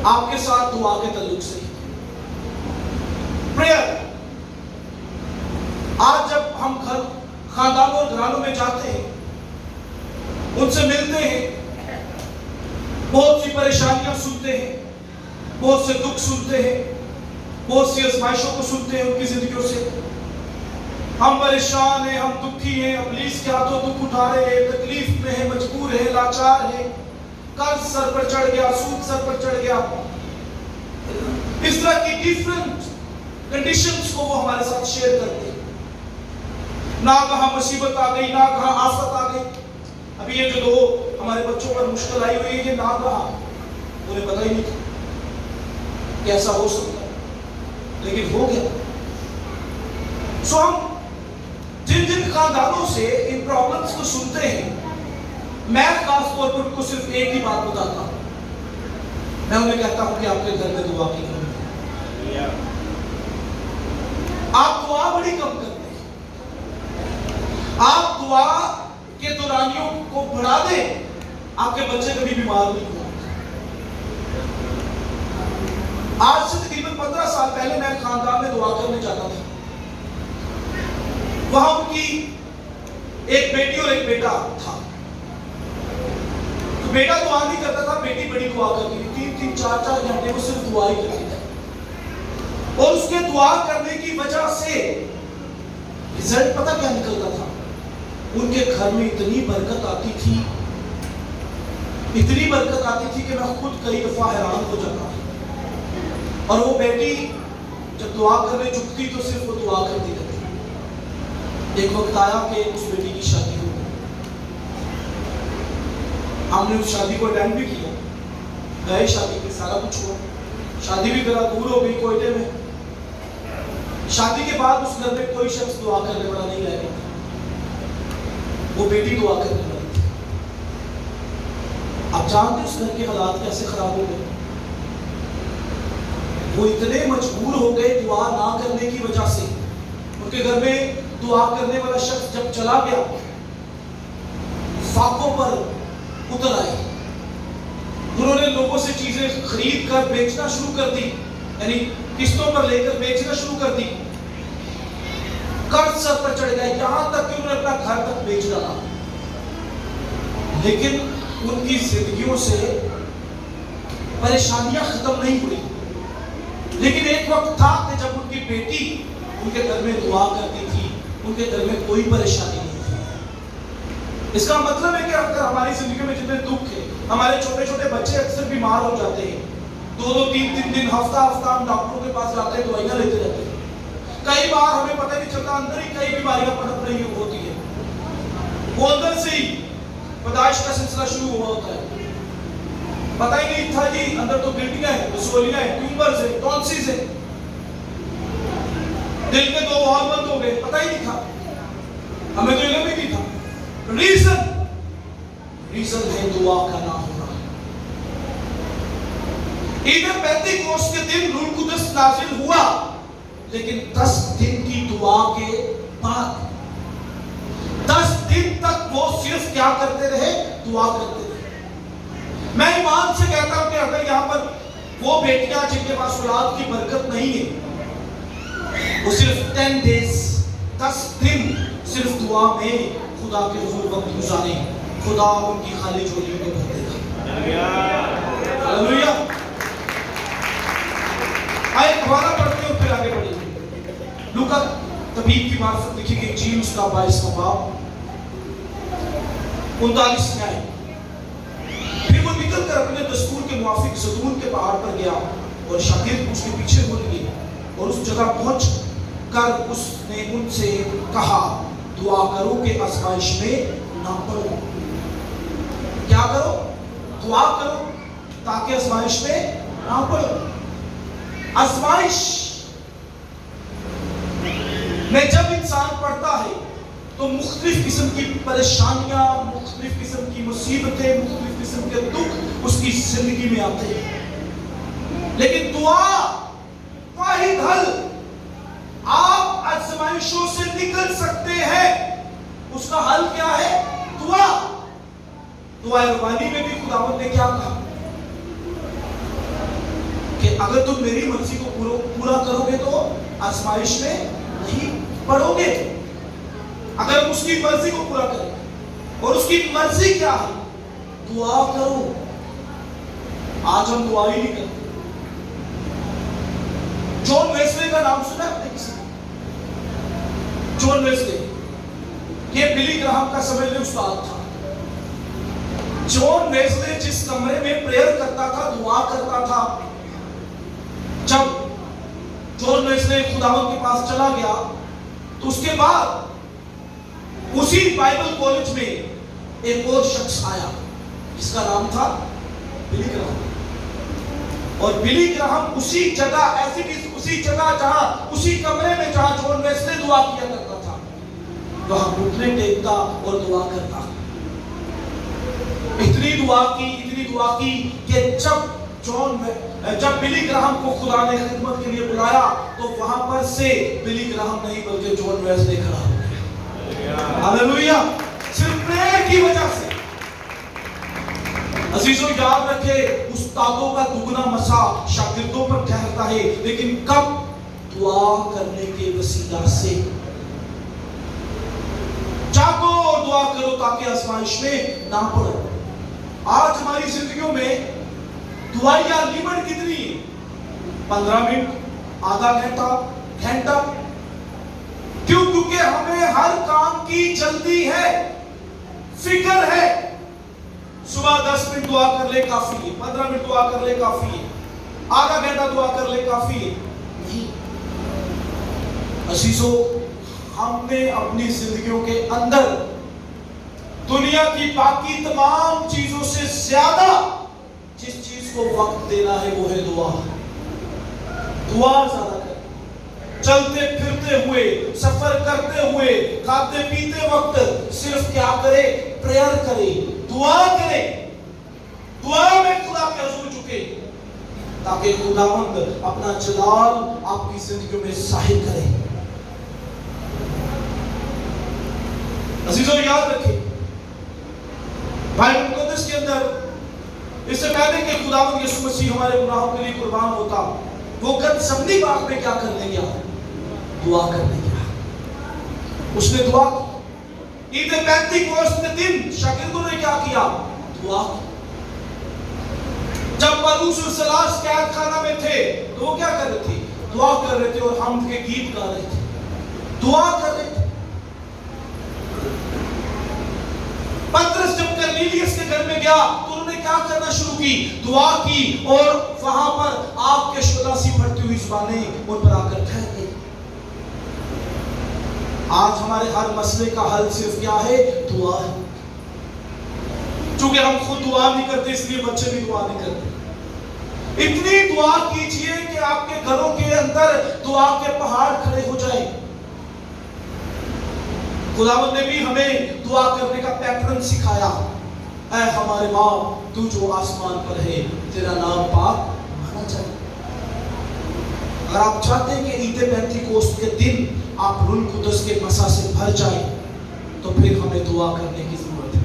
आपके साथ दुआ के ताल्लुक से। प्रेयर, आज जब हम घर खानदानों और घरानों में जाते हैं, उनसे मिलते हैं, बहुत सी परेशानियां सुनते हैं, बहुत से दुख सुनते हैं, बहुत सी आजमाइशों को सुनते हैं उनकी जिंदगियों से। हम परेशान हैं, हम दुखी हैं, इब्लीस के हाथों दुख उठा रहे हैं, तकलीफ में हैं, मजबूर हैं, लाचार हैं, कर्ज सर पर चढ़ गया, सूद सर पर चढ़ गया। इस तरह की डिफरेंट कंडीशंस को वो हमारे साथ शेयर करते हैं। ना कहाँ मुसीबत आ गई, ना कहाँ आफत आ गई। अभी ये जो दो हमारे बच्चों पर मुश्किल आई हुई है, ये ना कहाँ, उन्हें पता ही नहीं था कैसा हो सकता है, लेकिन हो गया। सो हम जिन जिन खानदानों से इन प्रॉब्लम्स को सुनते हैं, मैं खास तौर पर उनको सिर्फ एक ही बात बताता हूं। मैं उन्हें कहता हूं कि आपके घर में दुआ की कमी है, आप दुआ बड़ी कम करते हैं। आप दुआ के दौरानियों को बढ़ा दें, आपके बच्चे कभी बीमार नहीं होंगे। आज से तकरीबन 15 साल पहले मैं खानदान में दुआ करने जाता था। वहां उनकी एक बेटी और एक बेटा था। तो बेटा दुआ नहीं करता था, बेटी बड़ी दुआ करती थी। 3-3, 4-4 घंटे वो सिर्फ दुआ ही करती थी। और उसके दुआ करने की वजह से रिजल्ट पता क्या निकलता था? उनके घर में इतनी बरकत आती थी, इतनी बरकत आती थी कि मैं खुद कई दफा हैरान हो जाता था। और वो बेटी जब दुआ करने झुकती तो सिर्फ वो दुआ करती रहती। एक वक्त आया कि उस बेटी की शादी हो गई। हमने उस शादी को अटेंड भी किया, गए शादी पे, सारा कुछ हुआ, शादी भी करा, दूर हो गई कोयटे में। शादी के बाद उस घर में कोई शख्स दुआ करने वाला नहीं रह गया। वो बेटी दुआ करने वाली थी। आप जानते उस घर के हालात कैसे खराब हो गए? वो इतने मजबूर हो गए दुआ ना करने की वजह से। उनके घर में दुआ करने वाला शख्स जब चला गया, फाकों पर उतर आए। उन्होंने लोगों से चीजें खरीद कर बेचना शुरू कर दी, यानी किस्तों पर लेकर बेचना शुरू कर दी। कर्ज सर पर चढ़ गए, यहां तक कि उन्होंने अपना घर तक बेच डाला। लेकिन उनकी जिंदगियों से परेशानियां खत्म नहीं हुई। लेकिन एक वक्त था कि जब उनकी बेटी उनके घर में दुआ करती थी, उनके घर में कोई परेशानी नहीं थी। इसका मतलब है कि अगर हमारी जिंदगी में जितने दुख है, हमारे छोटे छोटे बच्चे अक्सर बीमार हो जाते हैं, 2-2, 3-3 दिन, हफ्ता हम डॉक्टरों के पास जाते हैं, दवाइयां लेते रहते हैं। कई बार हमें पता नहीं चलता, अंदर ही कई बीमारियां पनप रही होती है। वो अंदर से ही पैदाइश का सिलसिला शुरू हुआ होता है, पता ही नहीं था जी अंदर तो गिल्टियां हैं, रसोलियां हैं, ट्यूमर्स हैं, टॉन्सिस हैं, दिल में 2 और बंद हो गए, पता ही नहीं था, हमें तो इल्म ही नहीं था। रीजन है दुआ का ना होना। ईद पेंतिकोस्त के दिन रूह कुदस नाजिल हुआ, लेकिन 10 दिन की दुआ के बाद 10 दिन तक वो सिर्फ क्या करते रहे? दुआ करते रहे। मैं ईमान से कहता हूं कि अगर यहां पर वो बेटियां जिनके पास औलाद की बरकत नहीं है, वो सिर्फ 10 डेज, 10 दिन सिर्फ दुआ में खुदा के हुजूर वक्त गुजारे, खुदा उनकी खाली झोलियों को भर देगा। हालेलुया। आए हवाला पढ़ते और फिर आगे बढ़ेंगे। लूका तबीब की मार्फत लिखी गई इंजील, उसका 22वां बाब 39 में आए। फिर वो निकल कर अपने दस्तूर के मुआफिक ज़ैतून के पहाड़ पर गया और शागिर्द उसके पीछे हो लिए। और उस जगह पहुंच कर उसने उनसे कहा, दुआ करो कि आजमाइश में ना पड़ो। क्या करो? दुआ करो ताकि आजमाइश में ना पड़ो। आजमाइश में जब इंसान पड़ता है तो मुख्तलिफ किस्म की परेशानियां, मुख्तलिफ किस्म की मुसीबतें, मुख्तलिफ किस्म के दुख उसकी जिंदगी में आते हैं। लेकिन दुआ वाहिद हल, आप आजमाइशों से निकल सकते हैं। उसका हल क्या है? दुआ। दुआ रबानी में भी खुदावंद ने क्या कहा? कि अगर तुम मेरी मर्जी को पूरा करोगे तो आजमाइश में नहीं पड़ोगे। अगर उसकी मर्जी को पूरा करें, और उसकी मर्जी क्या है? दुआ करो। आज हम दुआ ही नहीं करते। जॉन वेस्ले का नाम सुना है आपने किसी? जॉन वेस्ले, ये बिली ग्राहम का समय में उस्ताद था। जॉन वेस्ले जिस कमरे में प्रेयर करता था, दुआ करता था, जब जॉन वेस्ले खुदावंद के पास चला गया तो उसके बाद उसी बाइबल कॉलेज में एक और शख्स आया जिसका नाम था बिली ग्राहम। और बिली ग्राहम उसी जगह, ऐसी भी उसी जगह जहां, उसी कमरे में जहां जॉन वेस्ले दुआ किया करता था, वहां घुटने टेकता और दुआ करता। इतनी दुआ की कि जब बिली ग्राहम को खुदा ने खिदमत के लिए बुलाया तो वहां पर से बिली ग्राहम नहीं बल्कि जॉन वेस्ले खड़ा हो गया। हालेलुया! सिर्फ प्रेयर की वजह से। अजीजों, याद रखे, उस्तादों का दुगना मसा शागिर्दों पर ठहरता है, लेकिन कब? दुआ करने के वसीला से। जागो और दुआ करो ताकि आजमाइश में ना पड़ो। आज हमारी जिंदगियों में दुआइयां लिमिट कितनी है? 15 मिनट, आधा घंटा। क्यों? क्योंकि हमें हर काम की जल्दी है, फिक्र है। सुबह 10 मिनट दुआ कर ले काफी है, 15 मिनट दुआ कर ले काफी है, आधा घंटा दुआ कर ले काफी है। नहीं अजीजों, हमने अपनी जिंदगियों के अंदर दुनिया की बाकी तमाम चीजों से ज्यादा जिस चीज को वक्त देना है वो है दुआ। दुआ ज्यादा करें। चलते फिरते हुए, सफर करते हुए, खाते पीते वक्त सिर्फ क्या करे? प्रेयर करे, दुआ करे, दुआ में खुदा के हुजूर झुके, ताकि खुदावंद अपना जलाल आपकी जिंदगी में जाहिर करे। अजीजों, याद रखें, बाइबल मुकद्दस के अंदर इससे पहले कि खुदावंद यीशु मसीह हमारे गुनाहों के लिए कुर्बान होता, वो गतसमनी बाग में क्या करने गया? दुआ करने गया। उसने दुआ की। ईद पेंतिकोस्त के दिन शागिर्दों ने क्या किया? दुआ की। जब पौलुस और सीलास कैद खाना में थे तो वो क्या कर रहे थे? दुआ कर रहे थे और हम के गीत गा रहे थे, दुआ कर रहे थे। पतरस जब कर्नेलियस के घर में गया तो उन्होंने क्या करना शुरू की? दुआ की, और वहां पर आग के शोला सी फटती हुई जुबानें उन पर आकर ठहर गई। आज हमारे हर मसले का हल सिर्फ क्या है? दुआ है। क्योंकि हम खुद दुआ नहीं करते, इसलिए बच्चे भी दुआ नहीं करते। इतनी दुआ कीजिए कि आपके घरों के अंदर दुआ के पहाड़ खड़े हो जाए। खुदावंद ने भी हमें दुआ करने का पैटर्न सिखाया। ऐ हमारे बाप, तू जो आसमान पर है, तेरा नाम पाक माना जाए। अगर आप चाहते हैं कि ईद पेंतिकोस्त के दिन आप रूह कुदस के मसा से भर जाए, तो फिर हमें दुआ करने की जरूरत है।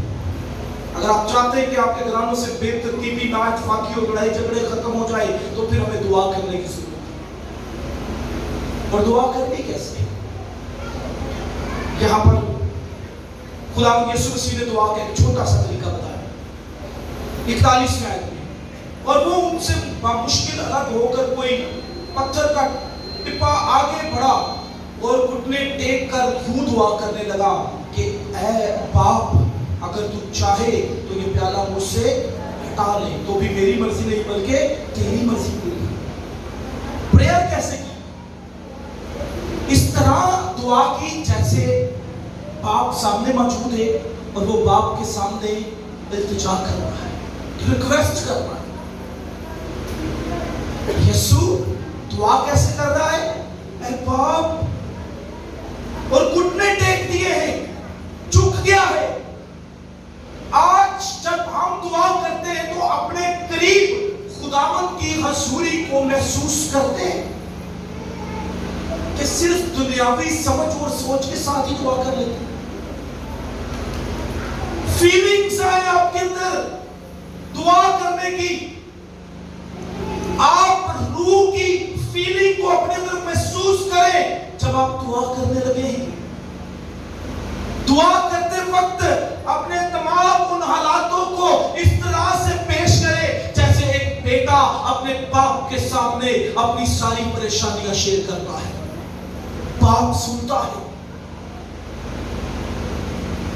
अगर आप चाहते हैं कि आपके घरानों से बेतरतीबी, नाइतफाकी और लड़ाई झगड़े खत्म हो जाए, तो फिर हमें दुआ करने की जरूरत है। और दुआ करनी कैसे? यहाँ पर खुदावंद यीशु मसीह ने दुआ का एक छोटा सा तरीका बताया 41वें आयत में। और वो उनसे मुश्किल अलग होकर कोई पत्थर का टिप्पा आगे बढ़ा और घुटने टेक कर यूं दुआ करने लगा कि ऐ बाप, अगर तू चाहे तो ये प्याला मुझसे हटा ले, तो भी मेरी मर्जी नहीं बल्कि तेरी मर्जी पूरी। प्रेयर कैसे की? इस तरह दुआ की जैसे बाप सामने मौजूद है और वो बाप के सामने इल्तिजा कर रहा है, रिक्वेस्ट कर रहा है। यीशु दुआ कैसे कर रहा है? ऐ बाप, और घुटने टेक दिए हैं, झुक गया है। आज जब हम दुआ करते हैं तो अपने करीब खुदावंद की हजूरी को महसूस करते हैं कि सिर्फ दुनियावी समझ और सोच के साथ ही दुआ कर लेते हैं। फीलिंग्स आए आपके अंदर दुआ करने की, आप जब आप दुआ करने लगे हैं, दुआ करते वक्त अपने तमाम उन हालातों को इस तरह से पेश करें जैसे एक बेटा अपने बाप के सामने अपनी सारी परेशानियां शेयर करता है। बाप सुनता है।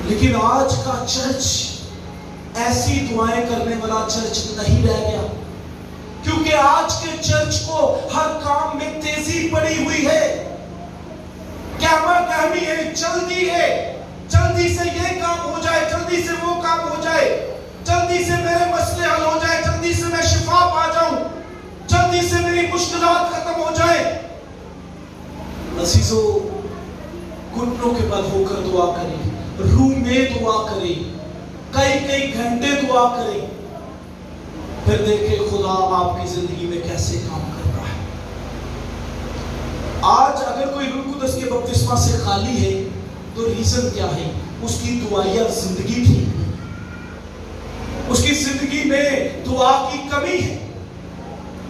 लेकिन आज का चर्च ऐसी दुआएं करने वाला चर्च नहीं रह गया, क्योंकि आज के चर्च को हर काम में तेजी पड़ी हुई है, कहमी है, जल्दी है, जल्दी से ये काम हो जाए, जल्दी से वो काम हो जाए, जल्दी से मेरे मसले हल हो जाए, जल्दी से मैं शिफा पा जाऊं, जल्दी से मेरी मुश्किलात खत्म हो जाए। अजीजों, घुटनों के बल होकर दुआ करें, रूम में दुआ करें, कई कई घंटे दुआ करें, फिर देखें खुदा आपकी जिंदगी में कैसे काम करता है। आज अगर कोई रूह कुदस के बपतिस्मा से खाली है तो रीजन क्या है? उसकी दुआया जिंदगी थी, उसकी जिंदगी में दुआ की कमी है।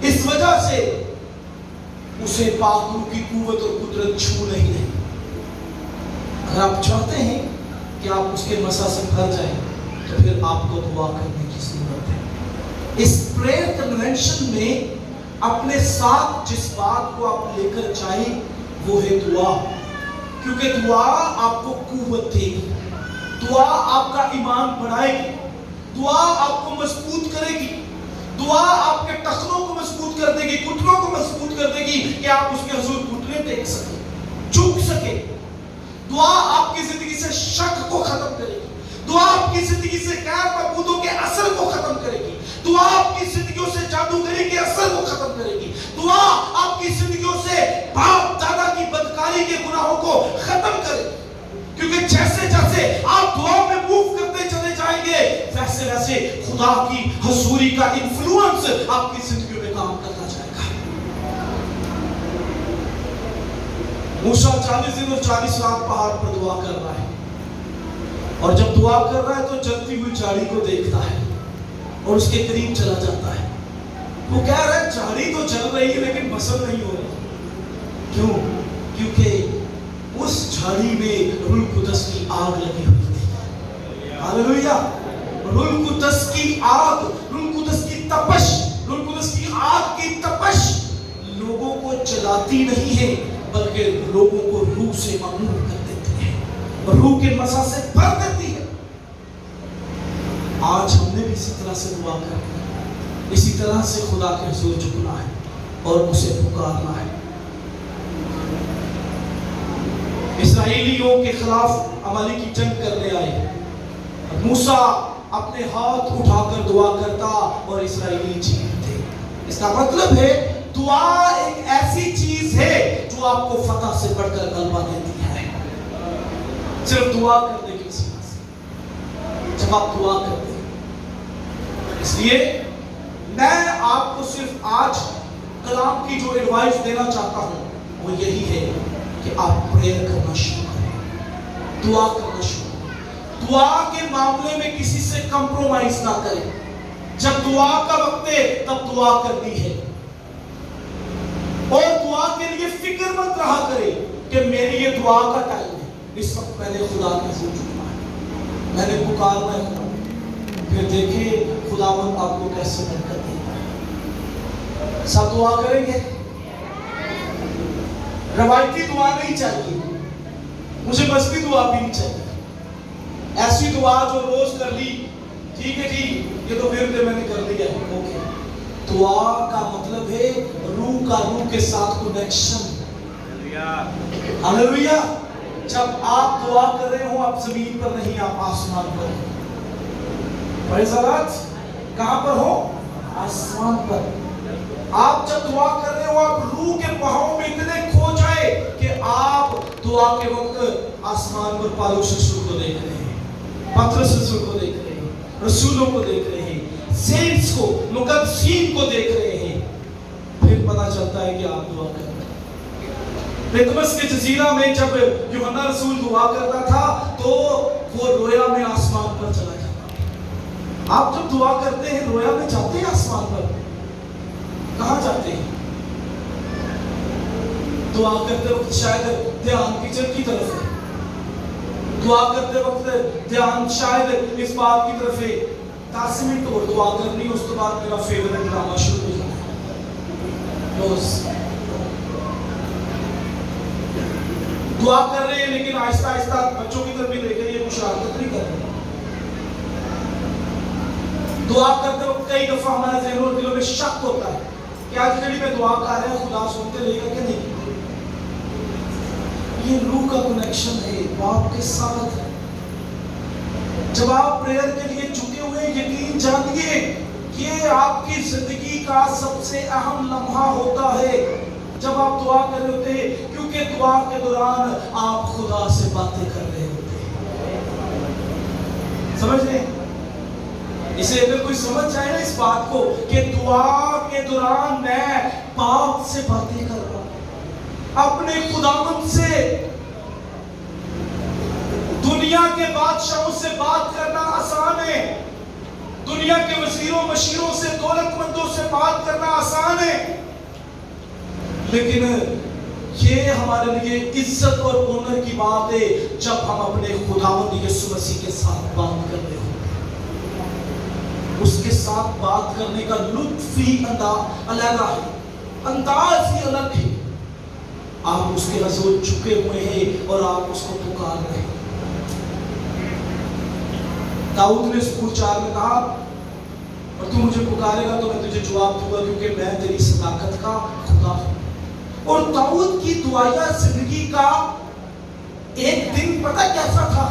इस वजह से उसे पाक रूह की कुव्वत और कुदरत छू नहीं रही। अगर आप चाहते हैं कि आप उसके मसा से भर जाएं, तो फिर आपको दुआ करने की जरूरत है। इस प्रेयर कन्वेंशन में अपने साथ जिस बात को आप लेकर जाएं वो है दुआ, क्योंकि दुआ आपको कुव्वत देगी, दुआ आपका ईमान बढ़ाएगी, दुआ आपको मजबूत करेगी, दुआ आपके टखनों को मजबूत कर देगी, घुटनों को मजबूत कर देगी कि आप उसके हुजूर घुटने टेक सके, झुक सके। दुआ आपकी जिंदगी से शक को खत्म करेगी, दुआ आपकी जिंदगी से गैर मबूदों के असर को खत्म करेगी, दुआ आपकी जिंदगियों से जादूगरी के असर को खत्म करेगी, दुआ आपकी जिंदगियों से बाप दादा की बदकारी के गुनाहों को खत्म करेगी। क्योंकि जैसे जैसे आप दुआ में मूव करते चले जाएंगे, वैसे वैसे खुदा की हुजूरी का इन्फ्लुएंस आपकी जिंदगी में काम करता जाएगा। मूसा 40 दिन और 40 रात पहाड़ पर दुआ कर रहा है, और जब दुआ कर रहा है तो जलती हुई झाड़ी को देखता है और उसके करीब चला जाता है। वो कह रहा है झाड़ी तो जल रही है लेकिन भस्म नहीं हो रही। क्यों? क्योंकि उस झाड़ी में रूह कुदस की आग लगी हुई थी। हालेलुया! रूह कुदस की आग, रूह कुदस की तपश, रूह कुदस की आग की तपश लोगों को जलाती नहीं है, बल्कि लोगों को रूह से ममनून कर देती है, रूह के मसा से भर देती है। आज हमने भी इसी तरह से दुआ करनी है, इसी तरह से खुदा के हुजूर झुकना है और उसे पुकारना है। इस्राएलियों के खिलाफ अमाली की जंग करने आए, मूसा अपने हाथ उठाकर दुआ करता और इस्राएली जीतते। इसका मतलब है दुआ एक ऐसी चीज है जो आपको फतह से बढ़कर गलबा देती है। सिर्फ दुआ करने की वजह से, जब आप दुआ करते हैं। इसलिए मैं आपको सिर्फ आज कलाम की जो एडवाइस देना चाहता हूं वो यही है कि आप प्रेयर करना शुरू करें, दुआ करना शुरू करें। दुआ के मामले में किसी से कंप्रोमाइज ना करें। जब दुआ का वक्त है तब दुआ करनी है, और दुआ के लिए फिक्र मत रहा करें कि मेरी ये दुआ का टाइम है, इस वक्त मैंने खुदा के हुजूर झुकना है, मैंने पुकारना है। फिर देखिए खुदावंद आपको कैसे बरकत देता है। सब दुआ करेंगे। रवायती दुआ नहीं चाहिए, मुझे मजहबी दुआ भी नहीं चाहिए। ऐसी दुआ जो रोज कर ली, ठीक है जी, ये तो फिर मैंने कर लिया है, ओके। दुआ का मतलब है रूह का रूह के साथ कनेक्शन। हालेलुया! जब आप दुआ कर रहे हो आप जमीन पर नहीं, आप आसमान पर हो। कहां पर हो? आसमान पर। आप जब दुआ कर रहे हो आप रूह के बहाव में इतने खो जाए कि आप दुआ के वक्त आसमान पर पालूस रसूल को देख रहे हैं, पतरस रसूल को देख रहे हैं, रसूलों को देख रहे हैं, सेंट्स को, मुकद्दसीन को देख रहे हैं। फिर पता चलता है कि आप दुआ कर रहे हैं। पेतमस के जजीरा में जब यूहन्ना रसूल दुआ करता था तो वो रोया में आसमान पर चला जाता। आप जब दुआ करते हैं रोया में जाते हैं आसमान पर? कहां जाते हैं? दुआ करते वक्त शायद ध्यान किचन की तरफ है। दुआ करते वक्त ध्यान शायद इस बात की तरफ है 10 मिनट और दुआ करनी, उसके बाद मेरा फेवरेट ड्रामा शुरू हो जाना है। दुआ कर रहे हैं लेकिन आहिस्ता आहिस्ता बच्चों की तरफ भी देखे, ये कुछ हरकत नहीं कर रहे। दुआ करते वक्त कई दफा हमारे ज़हनों और दिलों में शक होता है कि आज जड़ी में दुआ कर रहे हैं खुदा सुनते रहेगा कि नहीं। ये रूह का कनेक्शन है बाप के साथ। जब आप प्रेयर के लिए झुके हुए यकीन जानिए ये आपकी जिंदगी का सबसे अहम लम्हा होता है जब आप दुआ कर रहे होते हैं, क्योंकि दुआ के दौरान आप खुदा से बातें कर रहे होते हैं। समझ रहे? इसे अगर कोई समझ जाए ना इस बात को कि दुआ के दौरान मैं बाप से बातें कर रहा हूं, अपने खुदावंद से, दुनिया के बादशाहों से बात करना आसान है, दुनिया के वजीरों मशीरों से, दौलतमंदों से बात करना आसान है, लेकिन ये हमारे लिए इज्जत और ऑनर की बात है जब हम अपने खुदावंद यीशु मसीह के साथ बात कर रहे हो। उसके साथ बात करने का लुत्फ ही अलग है, अंदाज ही अलग है। आप उसके हजूर झुके हुए हैं और आप उसको पुकार रहे हैं। दाऊद ने सूर 4 में कहा, और तू मुझे पुकारेगा तो मैं तुझे जवाब दूंगा, क्योंकि मैं तेरी सदाकत का खुदा हूं। और दाऊद की दुआया जिंदगी का एक दिन पता कैसा था?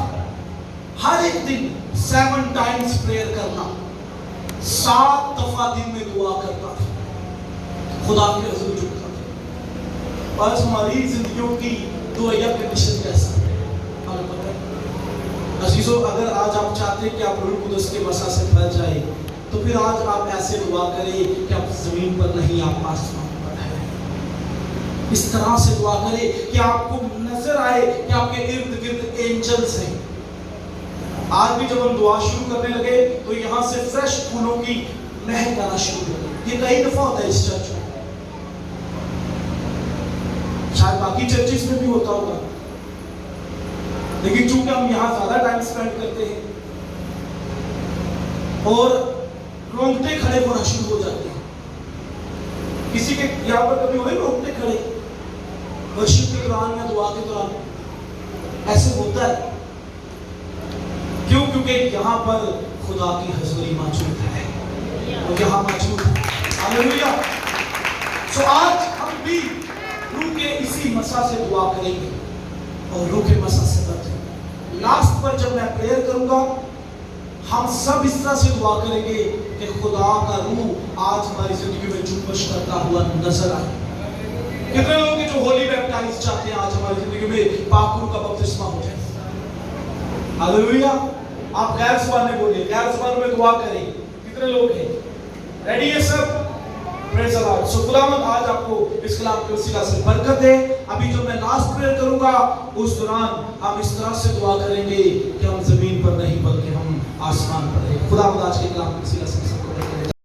हर एक दिन 7 टाइम्स प्रेयर करना, 7 दफा दिन में दुआ करता था, खुदा के हजूर झुकता था। आज हमारी जिंदगियों की दुआया कंडीशन कैसा है हमें पता है। अजीजों, अगर आज आप चाहते हैं कि आप रूह कुदस के मसा से फैल जाए, तो फिर आज आप ऐसे दुआ करें कि आप जमीन पर नहीं, आप आसमान पर हैं। इस तरह से दुआ करें कि आपको नजर आए कि आपके इर्द गिर्द एंजल्स हैं। आज भी जब हम दुआ शुरू करने लगे तो यहाँ से फ्रेश फूलों की महक आना शुरू हो गई। ये कई दफा होता है इस चर्च में, शायद बाकी चर्चेस में भी होता होगा, लेकिन चूंकि हम यहाँ ज्यादा टाइम स्पेंड करते हैं और रोंगटे खड़े होना शुरू हो जाते हैं। किसी के यहाँ पर कभी हुए रोंगटे खड़े वर्शिप के दौरान या दुआ के दौरान? ऐसे होता है। क्यों? क्योंकि यहाँ पर खुदा की हजूरी मौजूद है, वो यहाँ मौजूद है। हालेलुया। सो आज हम भी रूह के इसी मसा से दुआ करेंगे और रूह के मसा से बचेंगे। लास्ट पर जब मैं प्रेयर करूंगा, हम सब इस तरह से दुआ करेंगे कि खुदा का रूह आज हमारी जिंदगी में जुम्बश करता हुआ नजर आए। कितने लोग हैं जो होली बैप्टाइज चाहते हैं आज हमारी जिंदगी में पाक रूह का बपतिस्मा हो जाए? हालेलुया। आप गैर ज़बान में बोलिए, गैर ज़बान में दुआ करें। कितने लोग हैं? रेडी है सब? Praise the Lord. सो खुदावंद आज आपको इस कलाम के वसीला से बरकत दे। अभी जो मैं लास्ट प्रेयर करूंगा उस दौरान हम इस तरह से दुआ करेंगे कि हम जमीन पर नहीं बल्कि हम आसमान पर हैं। खुदावंद आज के कलाम के वसीला से